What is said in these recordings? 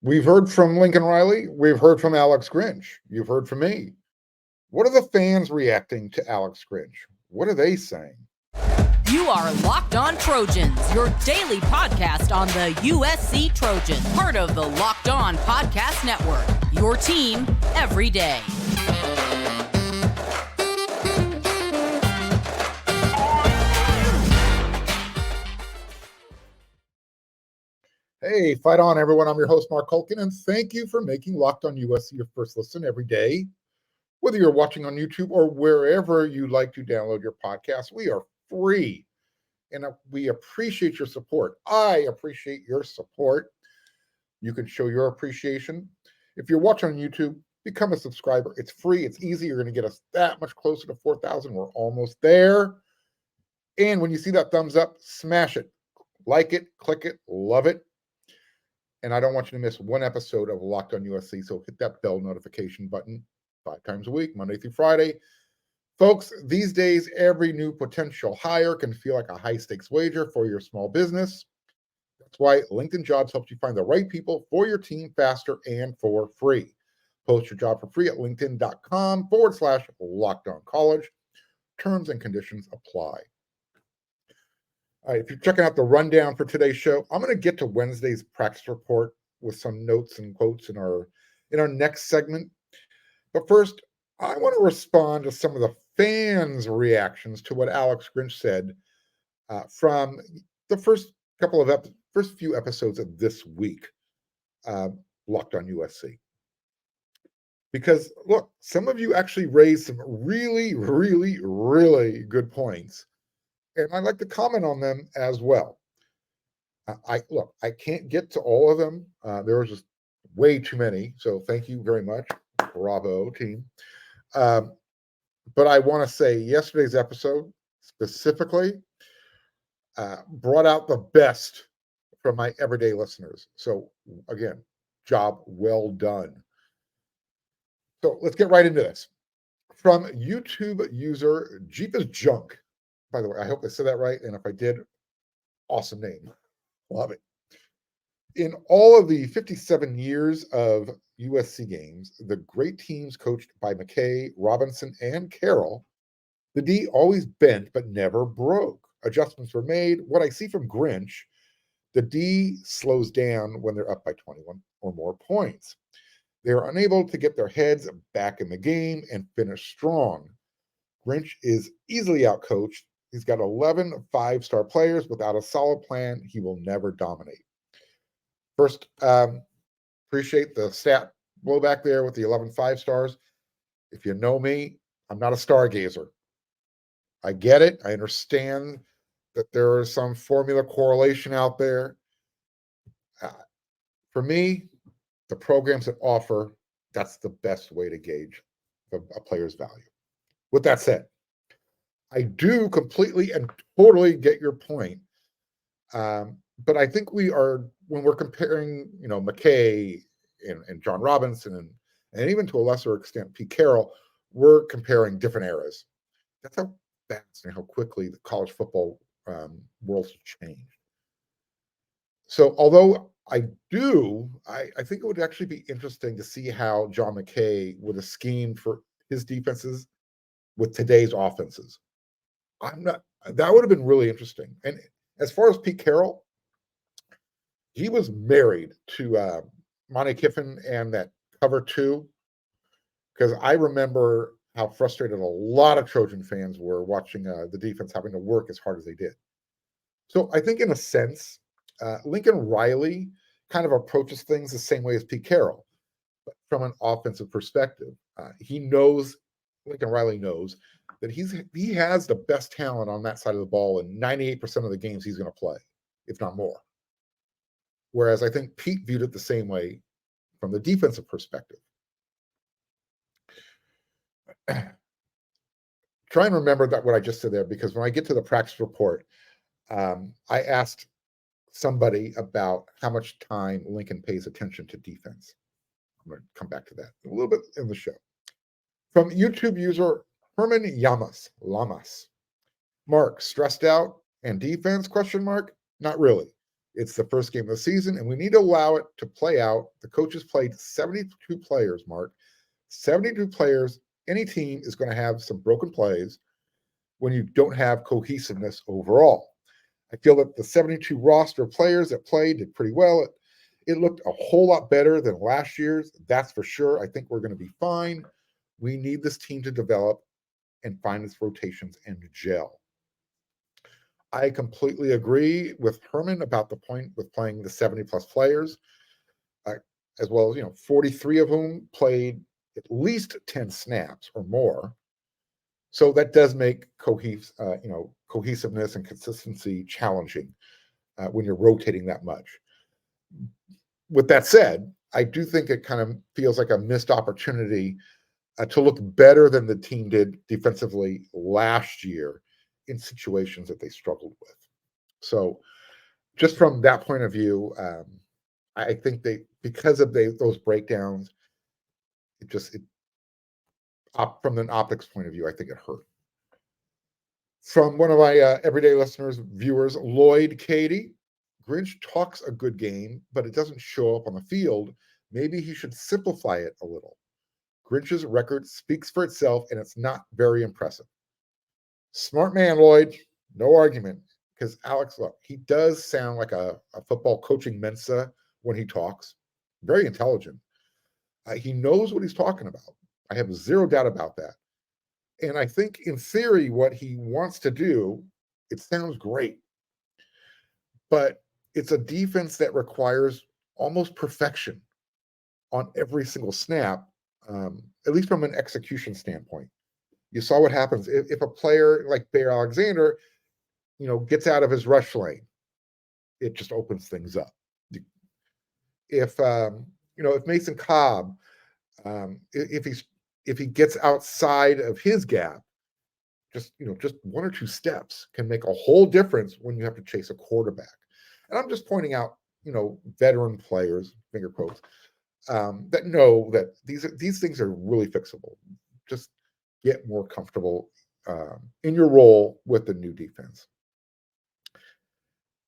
We've heard from Lincoln Riley. We've heard from Alex Grinch. You've heard from me. What are the fans reacting to Alex Grinch? What are they saying? You are Locked On Trojans, your daily podcast on the USC Trojans, part of the Locked On Podcast Network, your team every day. Hey, fight on, everyone. I'm your host, Mark Culkin, and thank you for making Locked On USC your first listen every day. Whether you're watching on YouTube or wherever you like to download your podcast, we are free, and we appreciate your support. I appreciate your support. You can show your appreciation. If you're watching on YouTube, become a subscriber. It's free. It's easy. You're going to get us that much closer to 4,000. We're almost there. And when you see that thumbs up, smash it. Like it, click it, love it. And I don't want you to miss one episode of Locked On USC, so hit that bell notification button 5 times a week, Monday through Friday. Folks, these days, every new potential hire can feel like a high-stakes wager for your small business. That's why LinkedIn Jobs helps you find the right people for your team faster and for free. Post your job for free at linkedin.com/LockedOnCollege. Terms and conditions apply. All right, if you're checking out the rundown for today's show, I'm going to get to Wednesday's practice report with some notes and quotes in our next segment. But first, I want to respond to some of the fans' reactions to what Alex Grinch said from the first few episodes of this week, Locked On USC. Because look, some of you actually raised some really, really, really good points. And I'd like to comment on them as well. I can't get to all of them. There was just way too many. So thank you very much. Bravo, team. But I want to say yesterday's episode specifically brought out the best from my everyday listeners. So again, job well done. So let's get right into this. From YouTube user Jeep is Junk. By the way, I hope I said that right. And if I did, awesome name. Love it. In all of the 57 years of USC games, the great teams coached by McKay, Robinson, and Carroll, the D always bent but never broke. Adjustments were made. What I see from Grinch, the D slows down when they're up by 21 or more points. They are unable to get their heads back in the game and finish strong. Grinch is easily outcoached. He's got 11 five-star players. Without a solid plan, he will never dominate. First, appreciate the stat blowback there with the 11 5-stars. If you know me, I'm not a stargazer. I get it. I understand that there is some formula correlation out there. For me, the programs that offer, that's the best way to gauge a player's value. With that said, I do completely and totally get your point. But I think when we're comparing, McKay and John Robinson and even to a lesser extent, Pete Carroll, we're comparing different eras. That's how fast and how quickly the college football world's changed. So although I think it would actually be interesting to see how John McKay would have schemed for his defenses with today's offenses. That would have been really interesting. And as far as Pete Carroll, he was married to Monte Kiffin and that cover 2, because I remember how frustrated a lot of Trojan fans were watching the defense having to work as hard as they did. So I think in a sense, Lincoln Riley kind of approaches things the same way as Pete Carroll, but from an offensive perspective. Lincoln Riley knows that he has the best talent on that side of the ball in 98% of the games he's going to play, if not more. Whereas I think Pete viewed it the same way from the defensive perspective. Try and remember that what I just said there, because when I get to the practice report, I asked somebody about how much time Lincoln pays attention to defense. I'm going to come back to that a little bit in the show. From YouTube user Herman Lamas. Mark, stressed out and defense, ? Not really. It's the first game of the season, and we need to allow it to play out. The coaches played 72 players, Mark. 72 players. Any team is going to have some broken plays when you don't have cohesiveness overall. I feel that the 72 roster of players that played did pretty well. It looked a whole lot better than last year's. That's for sure. I think we're going to be fine. We need this team to develop and find its rotations and gel. I completely agree with Herman about the point with playing the 70-plus players, as well as, 43 of whom played at least 10 snaps or more. So that does make cohesiveness and consistency challenging when you're rotating that much. With that said, I do think it kind of feels like a missed opportunity to look better than the team did defensively last year in situations that they struggled with. So just from that point of view, I think because of those breakdowns, from an optics point of view, I think it hurt. From one of my everyday listeners, viewers, Lloyd Cady, Grinch talks a good game, but it doesn't show up on the field. Maybe he should simplify it a little. Grinch's record speaks for itself, and it's not very impressive. Smart man, Lloyd. No argument. Because Alex, look, he does sound like a football coaching mensa when he talks. Very intelligent. He knows what he's talking about. I have zero doubt about that. And I think in theory, what he wants to do, it sounds great. But it's a defense that requires almost perfection on every single snap, at least from an execution standpoint. You saw what happens if a player like Bear Alexander, gets out of his rush lane. It just opens things up. If Mason Cobb, if he gets outside of his gap, just one or two steps can make a whole difference when you have to chase a quarterback. And I'm just pointing out, veteran players, finger quotes, that know that these things are really fixable. Just get more comfortable in your role with the new defense.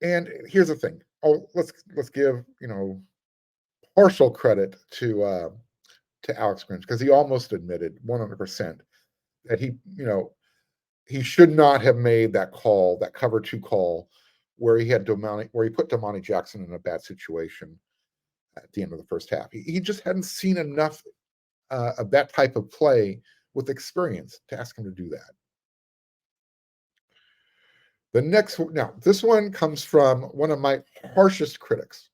And here's the thing. Let's give partial credit to Alex Grinch, because he almost admitted 100% that he should not have made that call, that cover 2 call, where he put Damani Jackson in a bad situation at the end of the first half. He just hadn't seen enough of that type of play with experience to ask him to do that. This one comes from one of my harshest critics.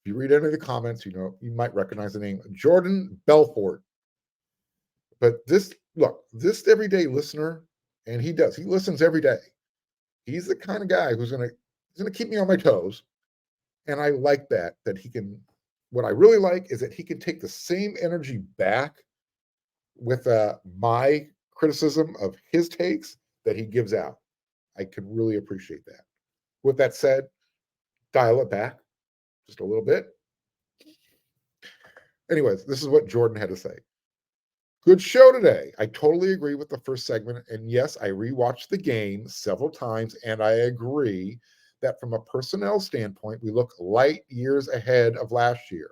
If you read any of the comments, you might recognize the name Jordan Belfort. But this everyday listener, and he listens every day. He's the kind of guy who's going to keep me on my toes. And I like that he can. What I really like is that he can take the same energy back with my criticism of his takes that he gives out. I could really appreciate that. With that said, dial it back just a little bit. Anyways, this is what Jordan had to say. Good show today. I totally agree with the first segment. And yes, I rewatched the game several times, and I agree that from a personnel standpoint, we look light years ahead of last year.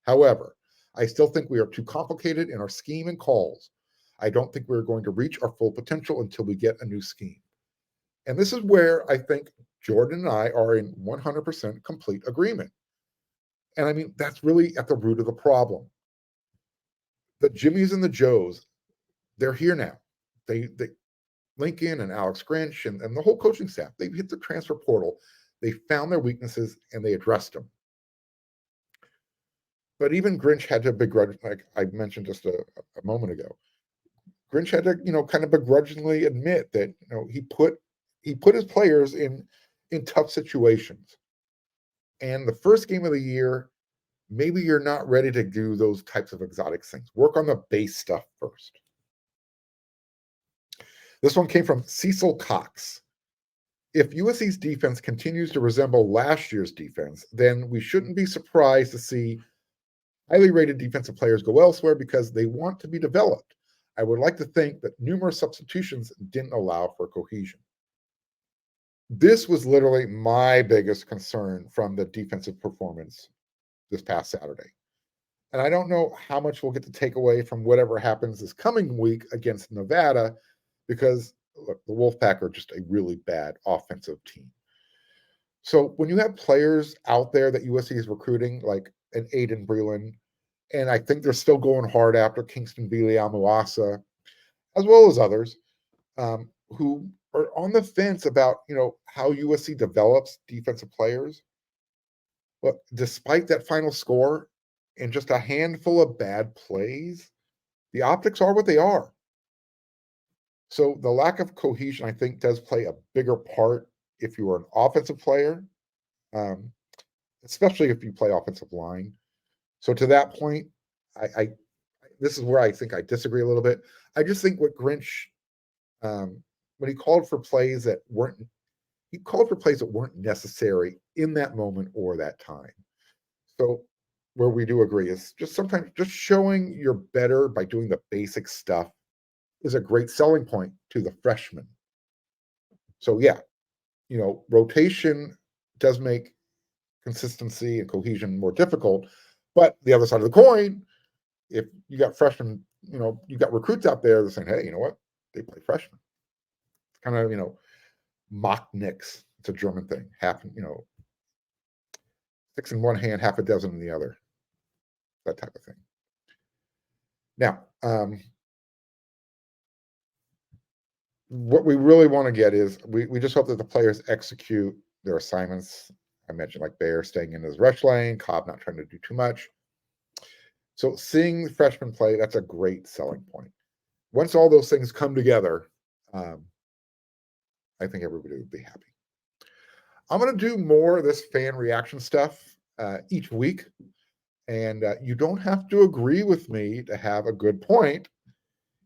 However, I still think we are too complicated in our scheme and calls. I don't think we're going to reach our full potential until we get a new scheme. And this is where I think Jordan and I are in 100% complete agreement. And I mean, that's really at the root of the problem. The Jimmies and the Joes, they're here now. They Lincoln and Alex Grinch and the whole coaching staff, they've hit the transfer portal. They found their weaknesses and they addressed them. But even Grinch had to begrudge, like I mentioned just a moment ago. Grinch had to, kind of begrudgingly admit that, he put his players in tough situations. And the first game of the year, maybe you're not ready to do those types of exotic things. Work on the base stuff first. This one came from Cecil Cox. If USC's defense continues to resemble last year's defense, then we shouldn't be surprised to see highly rated defensive players go elsewhere because they want to be developed. I would like to think that numerous substitutions didn't allow for cohesion. This was literally my biggest concern from the defensive performance this past Saturday. And I don't know how much we'll get to take away from whatever happens this coming week against Nevada, because look, the Wolfpack are just a really bad offensive team. So when you have players out there that USC is recruiting, like an Aiden Breland, and I think they're still going hard after Kingston Viliamuasa, as well as others, who are on the fence about, how USC develops defensive players. But despite that final score and just a handful of bad plays, the optics are what they are. So the lack of cohesion, I think, does play a bigger part if you are an offensive player, um, especially if you play offensive line. So to that point, I this is where I think I disagree a little bit. I just think what Grinch, when he called for plays that weren't necessary in that moment or that time. So where we do agree is just sometimes just showing you're better by doing the basic stuff is a great selling point to the freshmen. So yeah, rotation does make consistency and cohesion more difficult. But the other side of the coin, if you got freshmen, you got recruits out there that are saying, hey, you know what? They play freshmen. It's kind of, mock nicks. It's a German thing. Half, six in one hand, half a dozen in the other. That type of thing. Now, what we really want to get is we just hope that the players execute their assignments. I mentioned like Bayer staying in his rush lane, Cobb not trying to do too much. So seeing the freshmen play, that's a great selling point. Once all those things come together, I think everybody would be happy. I'm going to do more of this fan reaction stuff each week. And you don't have to agree with me to have a good point.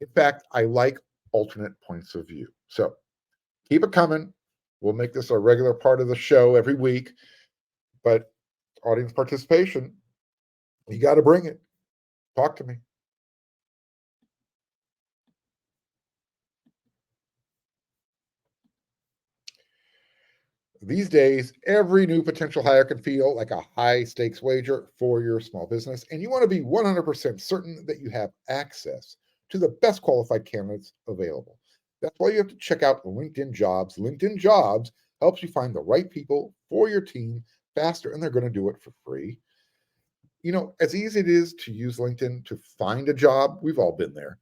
In fact, I like alternate points of view. So keep it coming. We'll make this a regular part of the show every week. But audience participation, you got to bring it. Talk to me. These days, every new potential hire can feel like a high stakes wager for your small business, and you want to be 100% certain that you have access to the best qualified candidates available. That's why you have to check out LinkedIn Jobs. LinkedIn Jobs helps you find the right people for your team faster, and they're going to do it for free. As easy as it is to use LinkedIn to find a job, we've all been there.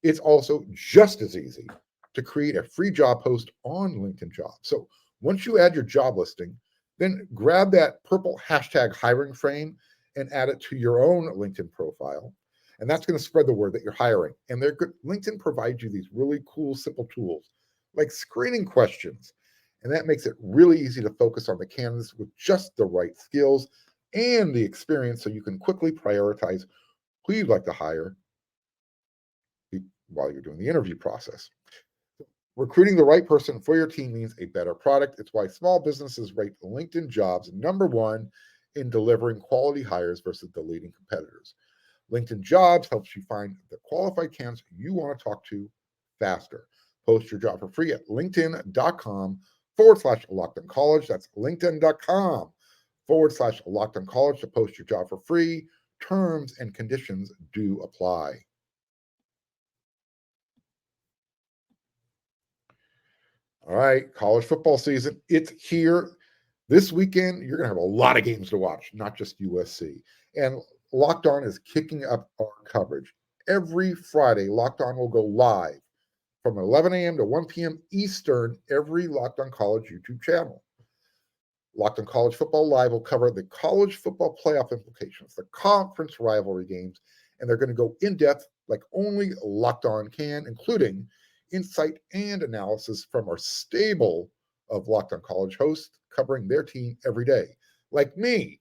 It's also just as easy to create a free job post on LinkedIn Jobs. So once you add your job listing, then grab that purple hashtag hiring frame and add it to your own LinkedIn profile. And that's going to spread the word that you're hiring. And LinkedIn provides you these really cool, simple tools like screening questions. And that makes it really easy to focus on the candidates with just the right skills and the experience so you can quickly prioritize who you'd like to hire while you're doing the interview process. Recruiting the right person for your team means a better product. It's why small businesses rate LinkedIn Jobs #1 in delivering quality hires versus the leading competitors. LinkedIn Jobs helps you find the qualified candidates you want to talk to faster. Post your job for free at linkedin.com/LockedOnCollege. That's linkedin.com/LockedOnCollege to post your job for free. Terms and conditions do apply. All right, college football season. It's here. This weekend, you're going to have a lot of games to watch, not just USC. And Locked On is kicking up our coverage. Every Friday, Locked On will go live from 11 a.m. to 1 p.m. Eastern, every Locked On College YouTube channel. Locked On College Football Live will cover the college football playoff implications, the conference rivalry games, and they're going to go in depth like only Locked On can, including insight and analysis from our stable of Locked On College hosts covering their team every day. Like me,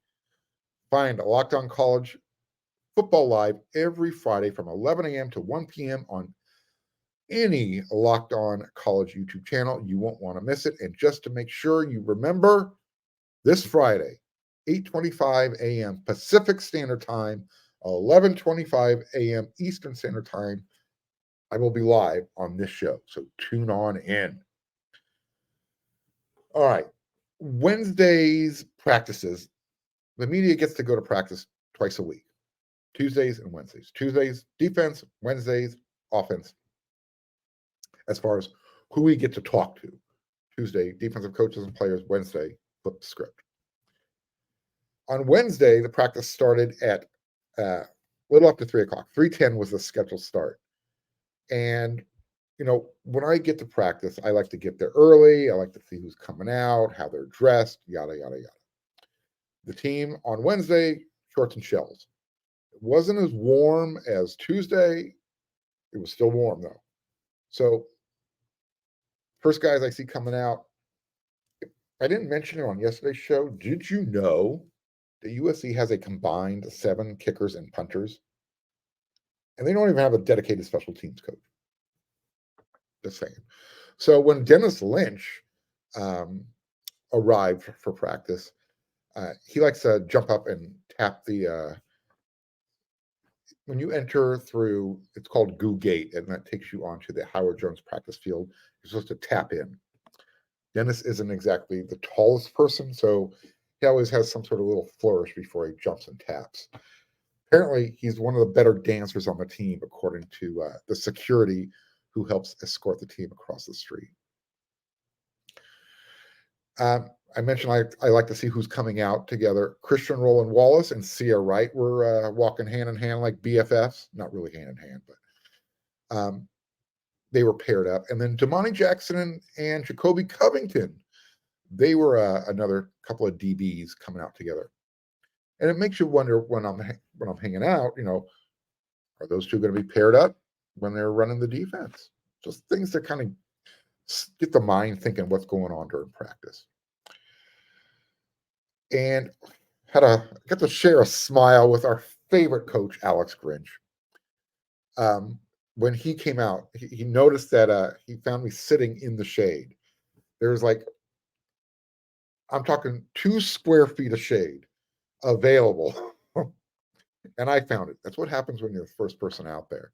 find Locked On College Football Live every Friday from 11 a.m. to 1 p.m. on any Locked On College YouTube channel. You won't want to miss it. And just to make sure you remember, this Friday, 8:25 a.m. Pacific Standard Time, 11:25 a.m. Eastern Standard Time, I will be live on this show. So tune on in. All right. Wednesday's practices. The media gets to go to practice twice a week, Tuesdays and Wednesdays. Tuesdays, defense, Wednesdays, offense. As far as who we get to talk to. Tuesday, defensive coaches and players. Wednesday, flip the script. On Wednesday, the practice started at a little after 3 o'clock. 3:10 was the scheduled start. And, when I get to practice, I like to get there early. I like to see who's coming out, how they're dressed, yada, yada, yada. The team on Wednesday, shorts and shells. It wasn't as warm as Tuesday. It was still warm, though. So, first guys I see coming out, I didn't mention it on yesterday's show. Did you know that USC has a combined 7 kickers and punters? And they don't even have a dedicated special teams coach. Just saying. So when Dennis Lynch arrived for practice, he likes to jump up and tap the when you enter through, it's called Goo Gate, and that takes you onto the Howard Jones practice field. You're supposed to tap in. Dennis isn't exactly the tallest person, so he always has some sort of little flourish before he jumps and taps. Apparently, he's one of the better dancers on the team, according to the security who helps escort the team across the street. I mentioned I like to see who's coming out together. Christian Roland Wallace and Sia Wright were walking hand in hand like BFFs. Not really hand in hand, but they were paired up. And then Damani Jackson and Jacoby Covington, they were another couple of DBs coming out together. And it makes you wonder when I'm hanging out, are those two going to be paired up when they're running the defense? Just things that kind of get the mind thinking what's going on during practice. And got to share a smile with our favorite coach, Alex Grinch. When he came out, he noticed that he found me sitting in the shade. There's I'm talking 2 square feet of shade available. And I found it. That's what happens when you're the first person out there.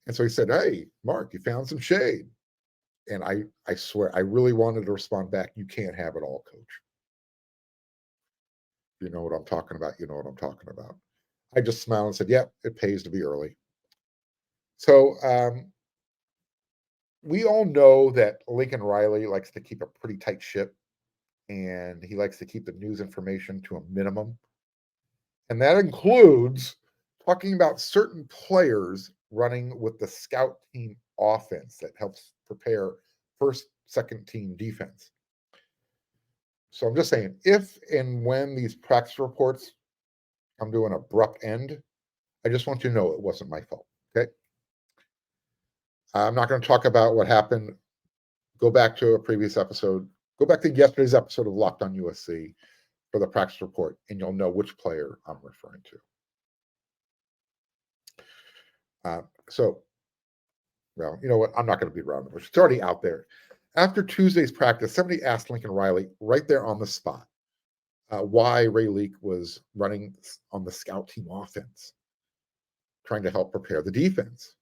And so he said, "Hey, Mark, you found some shade." And I swear, I really wanted to respond back, "You can't have it all, coach. You know what I'm talking about. You know what I'm talking about." I just smiled and said, "Yep, it pays to be early." So we all know that Lincoln Riley likes to keep a pretty tight ship, and he likes to keep the news information to a minimum. And that includes talking about certain players running with the scout team offense that helps prepare first, second team defense. So I'm just saying, if and when these practice reports come to an abrupt end, I just want you to know it wasn't my fault, okay? I'm not going to talk about what happened. Go back to a previous episode. Go back to yesterday's episode of Locked on USC for the practice report, and you'll know which player I'm referring to. Well, you know what? I'm not going to be around. It's already out there. After Tuesday's practice, somebody asked Lincoln Riley right there on the spot why Ray Leak was running on the scout team offense, trying to help prepare the defense.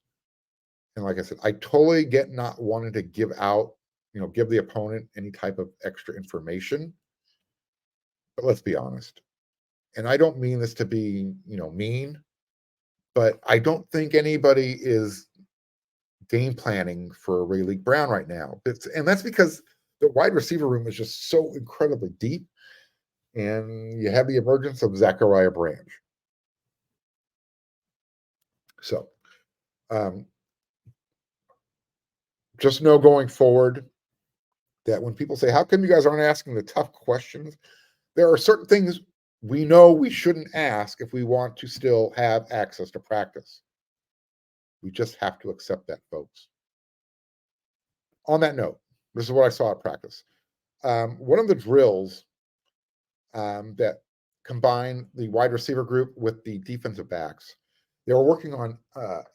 And like I said, I totally get not wanting to give the opponent any type of extra information. But let's be honest. And I don't mean this to be, mean, but I don't think anybody is game planning for Ray Leak Brown right now. And that's because the wide receiver room is just so incredibly deep. And you have the emergence of Zachariah Branch. So just know going forward that when people say, "How come you guys aren't asking the tough questions?" There are certain things we know we shouldn't ask if we want to still have access to practice. We just have to accept that, folks. On that note, this is what I saw at practice. One of the drills that combined the wide receiver group with the defensive backs, they were working on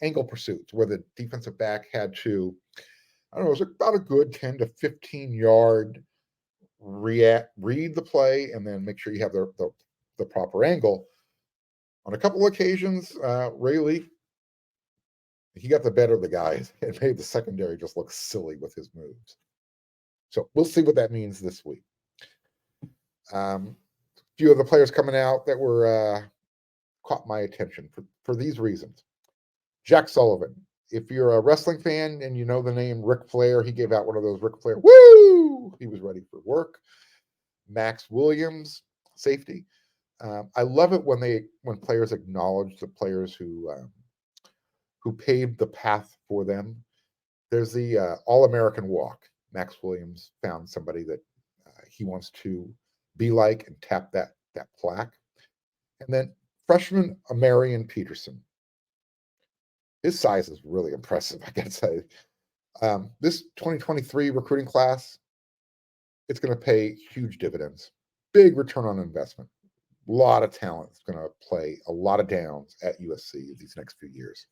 angle pursuits where the defensive back had to, it was about a good 10 to 15 yard read the play and then make sure you have the proper angle. On a couple of occasions, Ray Leak, he got the better of the guys and made the secondary just look silly with his moves. So we'll see what that means this week. A few of the players coming out that were caught my attention for these reasons. Jack Sullivan. If you're a wrestling fan and you know the name Ric Flair, he gave out one of those Ric Flair, woo! He was ready for work. Max Williams, safety. I love it when players acknowledge the players who paved the path for them. There's the All-American walk. Max Williams found somebody that he wants to be like and tap that plaque. And then freshman Amarian Peterson. His size is really impressive, I gotta say. This 2023 recruiting class, it's going to pay huge dividends. Big return on investment. A lot of talent is going to play a lot of downs at USC these next few years.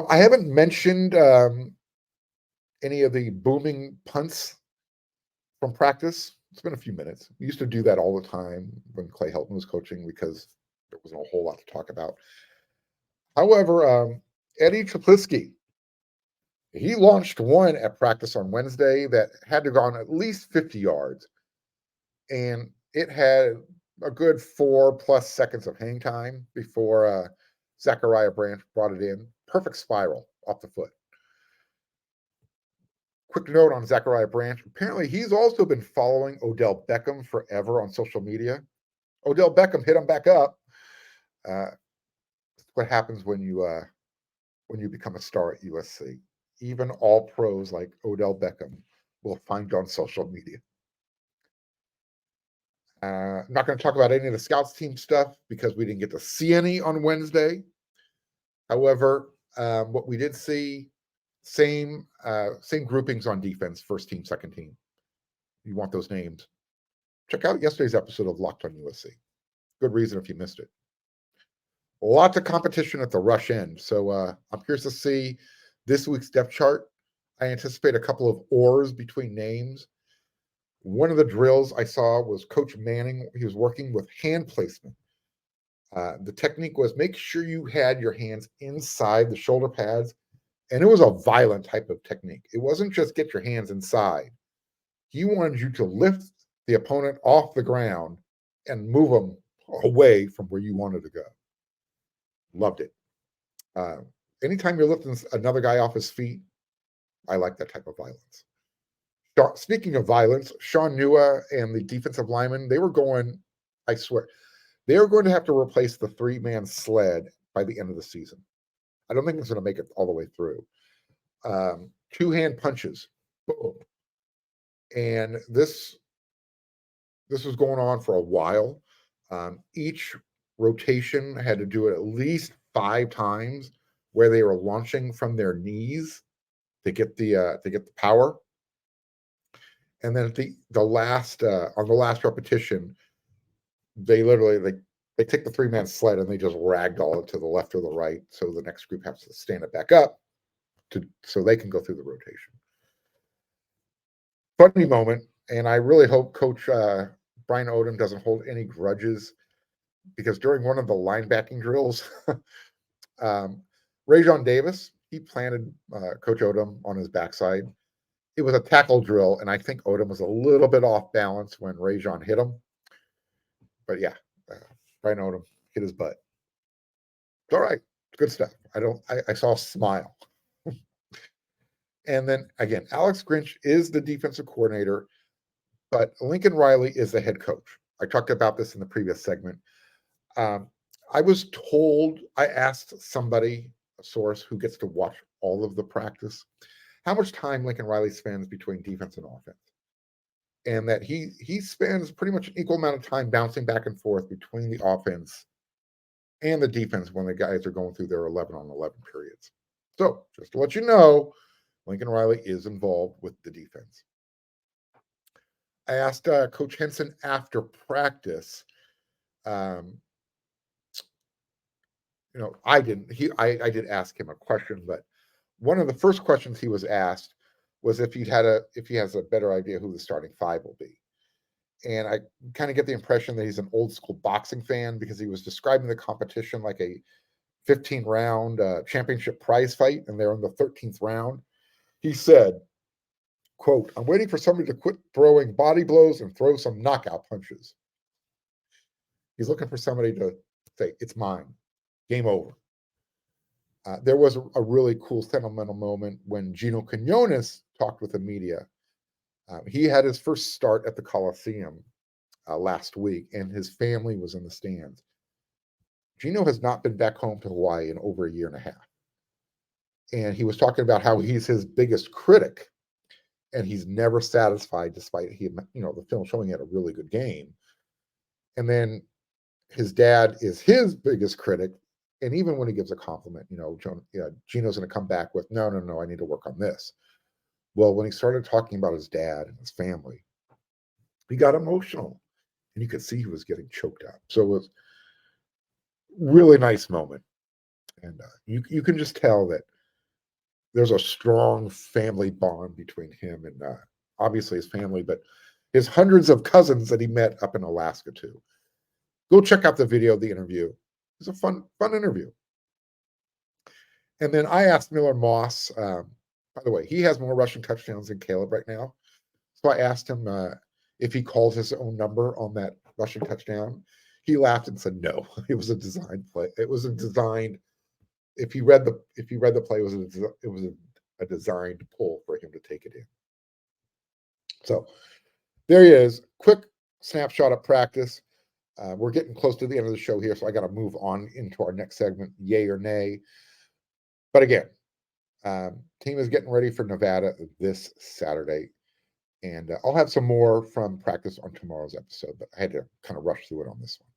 I haven't mentioned any of the booming punts from practice. It's been a few minutes. We used to do that all the time when Clay Helton was coaching because there wasn't a whole lot to talk about. However, Eddie Traplisky, he launched one at practice on Wednesday that had to go on at least 50 yards. And it had a good 4+ seconds of hang time before Zachariah Branch brought it in. Perfect spiral off the foot. Quick note on Zachariah Branch. Apparently, he's also been following Odell Beckham forever on social media. Odell Beckham hit him back up. What happens when you become a star at USC? Even all pros like Odell Beckham will find you on social media. I'm not going to talk about any of the scouts team stuff because we didn't get to see any on Wednesday. However, what we did see, same groupings on defense, first team, second team. You want those names? Check out yesterday's episode of Locked on USC. Good reason if you missed it. Lots of competition at the rush end. So I'm curious to see this week's depth chart. I anticipate a couple of oars between names. One of the drills I saw was Coach Manning. He was working with hand placement. The technique was make sure you had your hands inside the shoulder pads. And it was a violent type of technique. It wasn't just get your hands inside. He wanted you to lift the opponent off the ground and move them away from where you wanted to go. Loved it. Anytime you're lifting another guy off his feet, I like that type of violence. Speaking of violence, Sean Nua and the defensive lineman, they were going to have to replace the 3-man sled by the end of the season. I don't think it's going to make it all the way through. 2-hand punches. Boom. And this was going on for a while. Each rotation had to do it at least 5 times where they were launching from their knees to get the power. And then at the last repetition, they take the 3-man sled and they just ragdoll it to the left or the right, so the next group has to stand it back up so they can go through the rotation. Funny moment, and I really hope Coach Brian Odom doesn't hold any grudges, because during one of the linebacking drills, Rajon Davis, he planted Coach Odom on his backside. It was a tackle drill, and I think Odom was a little bit off balance when Rajon hit him. But yeah, Brian Odom hit his butt. It's all right. Good stuff. I saw a smile. And then again, Alex Grinch is the defensive coordinator, but Lincoln Riley is the head coach. I talked about this in the previous segment. I was told, I asked somebody, a source who gets to watch all of the practice, how much time Lincoln Riley spends between defense and offense. And that he spends pretty much an equal amount of time bouncing back and forth between the offense and the defense when the guys are going through their 11-on-11 periods. So just to let you know, Lincoln Riley is involved with the defense. I asked Coach Henson after practice. I did ask him a question, but one of the first questions he was asked was if he has a better idea who the starting 5 will be. And I kind of get the impression that he's an old school boxing fan, because he was describing the competition like a 15-round championship prize fight, and they're in the 13th round. He said, Quote, I'm waiting for somebody to quit throwing body blows and throw some knockout punches. He's looking for somebody to say, it's mine. Game over. There was a really cool sentimental moment when Gino Quinones talked with the media. He had his first start at the Coliseum last week, and his family was in the stands. Gino has not been back home to Hawaii in over a year and a half. And he was talking about how he's his biggest critic, and he's never satisfied despite the film showing he had a really good game. And then his dad is his biggest critic. And even when he gives a compliment, Gino's going to come back with, no, I need to work on this. Well, when he started talking about his dad and his family, he got emotional, and you could see he was getting choked up. So it was a really nice moment. And you can just tell that there's a strong family bond between him and obviously his family, but his hundreds of cousins that he met up in Alaska too. Go check out the video of the interview. It's a fun interview. And then I asked Miller Moss, by the way, he has more rushing touchdowns than Caleb right now. So I asked him if he calls his own number on that rushing touchdown. He laughed and said no. It was a designed play. It was a designed. If he read the play, it was a designed pull for him to take it in. So there he is. Quick snapshot of practice. We're getting close to the end of the show here, so I got to move on into our next segment, yay or nay. But again, team is getting ready for Nevada this Saturday, and I'll have some more from practice on tomorrow's episode, but I had to kind of rush through it on this one.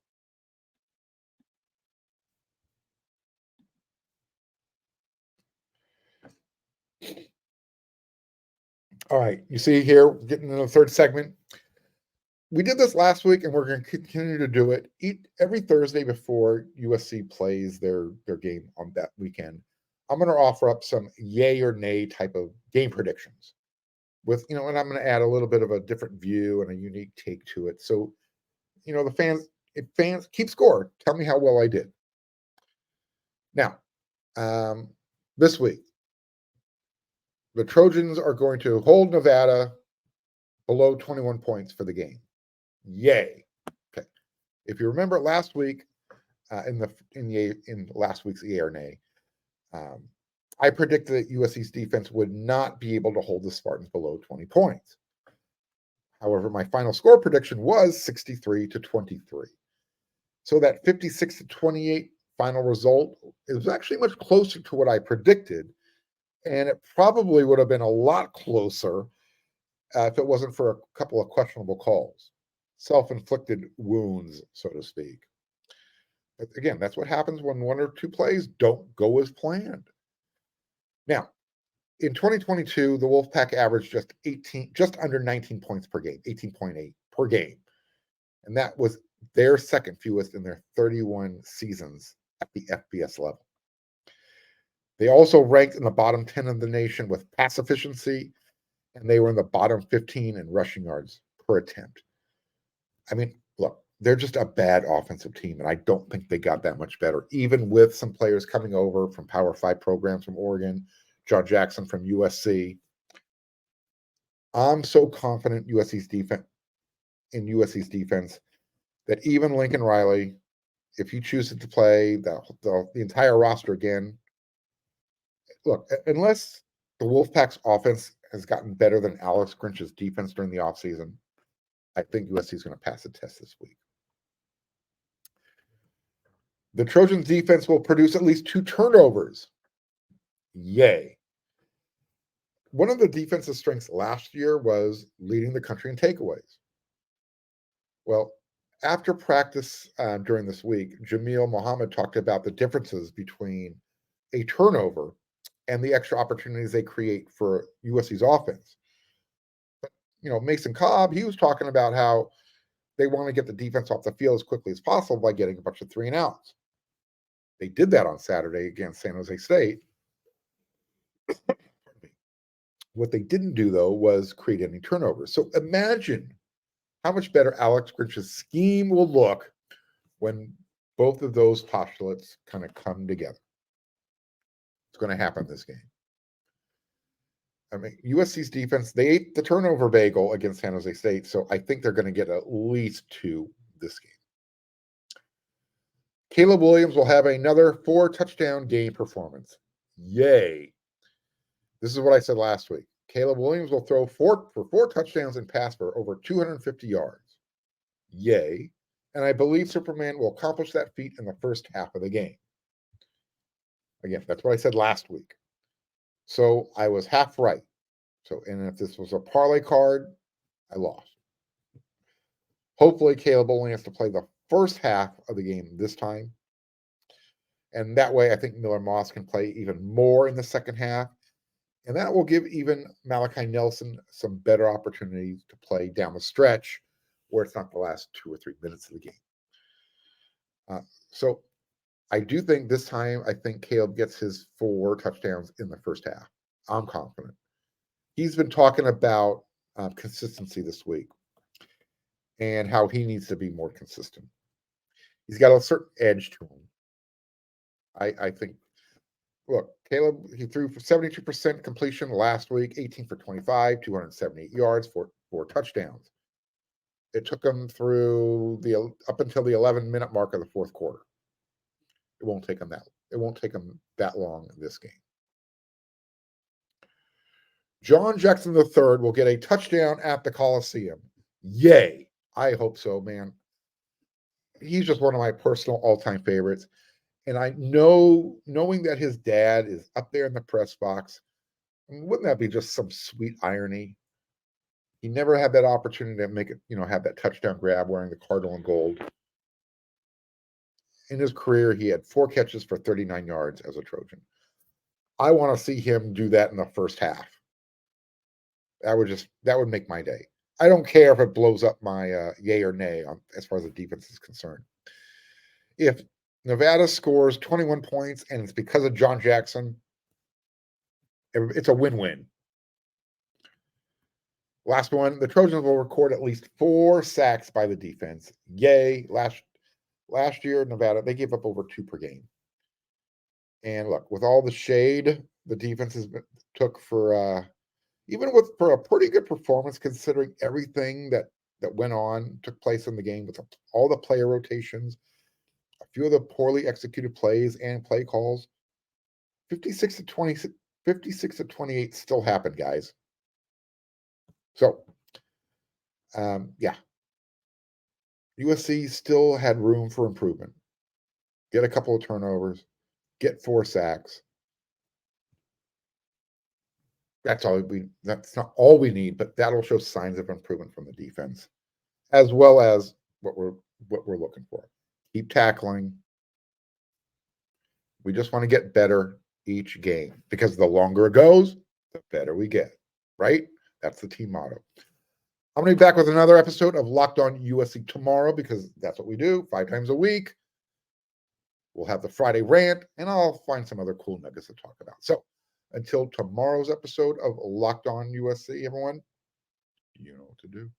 All right, you see here, getting into the third segment. We did this last week, and we're going to continue to do it every Thursday before USC plays their game on that weekend. I'm going to offer up some yay or nay type of game predictions with, and I'm going to add a little bit of a different view and a unique take to it. So, if fans keep score, tell me how well I did. Now, this week, the Trojans are going to hold Nevada below 21 points for the game. Yay. Okay. If you remember last week, in last week's yay or nay, I predicted that USC's defense would not be able to hold the Spartans below 20 points. However, my final score prediction was 63-23. So that 56-28 final result is actually much closer to what I predicted, and it probably would have been a lot closer if it wasn't for a couple of questionable calls. Self-inflicted wounds, so to speak. But again, that's what happens when one or two plays don't go as planned. Now, in 2022, the Wolfpack averaged just under 19 points per game, 18.8 per game. And that was their second fewest in their 31 seasons at the FBS level. They also ranked in the bottom 10 of the nation with pass efficiency, and they were in the bottom 15 in rushing yards per attempt. I mean, look, they're just a bad offensive team, and I don't think they got that much better, even with some players coming over from Power 5 programs from Oregon, John Jackson from USC. I'm so confident in USC's defense that even Lincoln Riley, if he chooses to play the entire roster again, look, unless the Wolfpack's offense has gotten better than Alex Grinch's defense during the offseason, I think USC is going to pass the test this week. The Trojans defense will produce at least 2 turnovers. Yay. One of the defensive strengths last year was leading the country in takeaways. Well, after practice during this week, Jamil Mohammed talked about the differences between a turnover and the extra opportunities they create for USC's offense. But, Mason Cobb, he was talking about how they want to get the defense off the field as quickly as possible by getting a bunch of 3 and outs. They did that on Saturday against San Jose State. What they didn't do, though, was create any turnovers. So imagine how much better Alex Grinch's scheme will look when both of those postulates kind of come together. It's going to happen this game. I mean, USC's defense, they ate the turnover bagel against San Jose State, so I think they're going to get at least 2 this game. Caleb Williams will have another 4-touchdown game performance. Yay. This is what I said last week. Caleb Williams will throw for 4 touchdowns and pass for over 250 yards. Yay. And I believe Superman will accomplish that feat in the first half of the game. Again, that's what I said last week. So I was half right. So, and if this was a parlay card, I lost. Hopefully, Caleb only has to play the first half of the game this time. And that way, I think Miller Moss can play even more in the second half. And that will give even Malachi Nelson some better opportunities to play down the stretch where it's not the last 2 or 3 minutes of the game. So I do think this time, I think Caleb gets his 4 touchdowns in the first half. I'm confident. He's been talking about consistency this week and how he needs to be more consistent. He's got a certain edge to him. I think, look, Caleb, he threw for 72% completion last week, 18 for 25, 278 yards, 4 touchdowns. It took him through up until the 11-minute mark of the fourth quarter. It won't take him that long in this game. John Jackson III will get a touchdown at the Coliseum. Yay. I hope so, man. He's just one of my personal all-time favorites. And I know, knowing that his dad is up there in the press box, wouldn't that be just some sweet irony? He never had that opportunity to make it, have that touchdown grab wearing the Cardinal and gold. In his career, he had 4 catches for 39 yards as a Trojan. I want to see him do that in the first half. That would make my day. I don't care if it blows up my yay or nay as far as the defense is concerned. If Nevada scores 21 points and it's because of John Jackson, it's a win-win. Last one, the Trojans will record at least 4 sacks by the defense. Yay. Last year, Nevada, they gave up over 2 per game. And look, with all the shade the defense took for for a pretty good performance, considering everything that took place in the game with all the player rotations, a few of the poorly executed plays and play calls, 56 to 28 still happened, guys. So, USC still had room for improvement. Get a couple of turnovers, get 4 sacks. That's not all we need, but that'll show signs of improvement from the defense, as well as what we're looking for. Keep tackling. We just want to get better each game, because the longer it goes, the better we get, right? That's the team motto. I'm going to be back with another episode of Locked On USC tomorrow, because that's what we do 5 times a week. We'll have the Friday rant, and I'll find some other cool nuggets to talk about. So until tomorrow's episode of Locked On USC, everyone, you know what to do.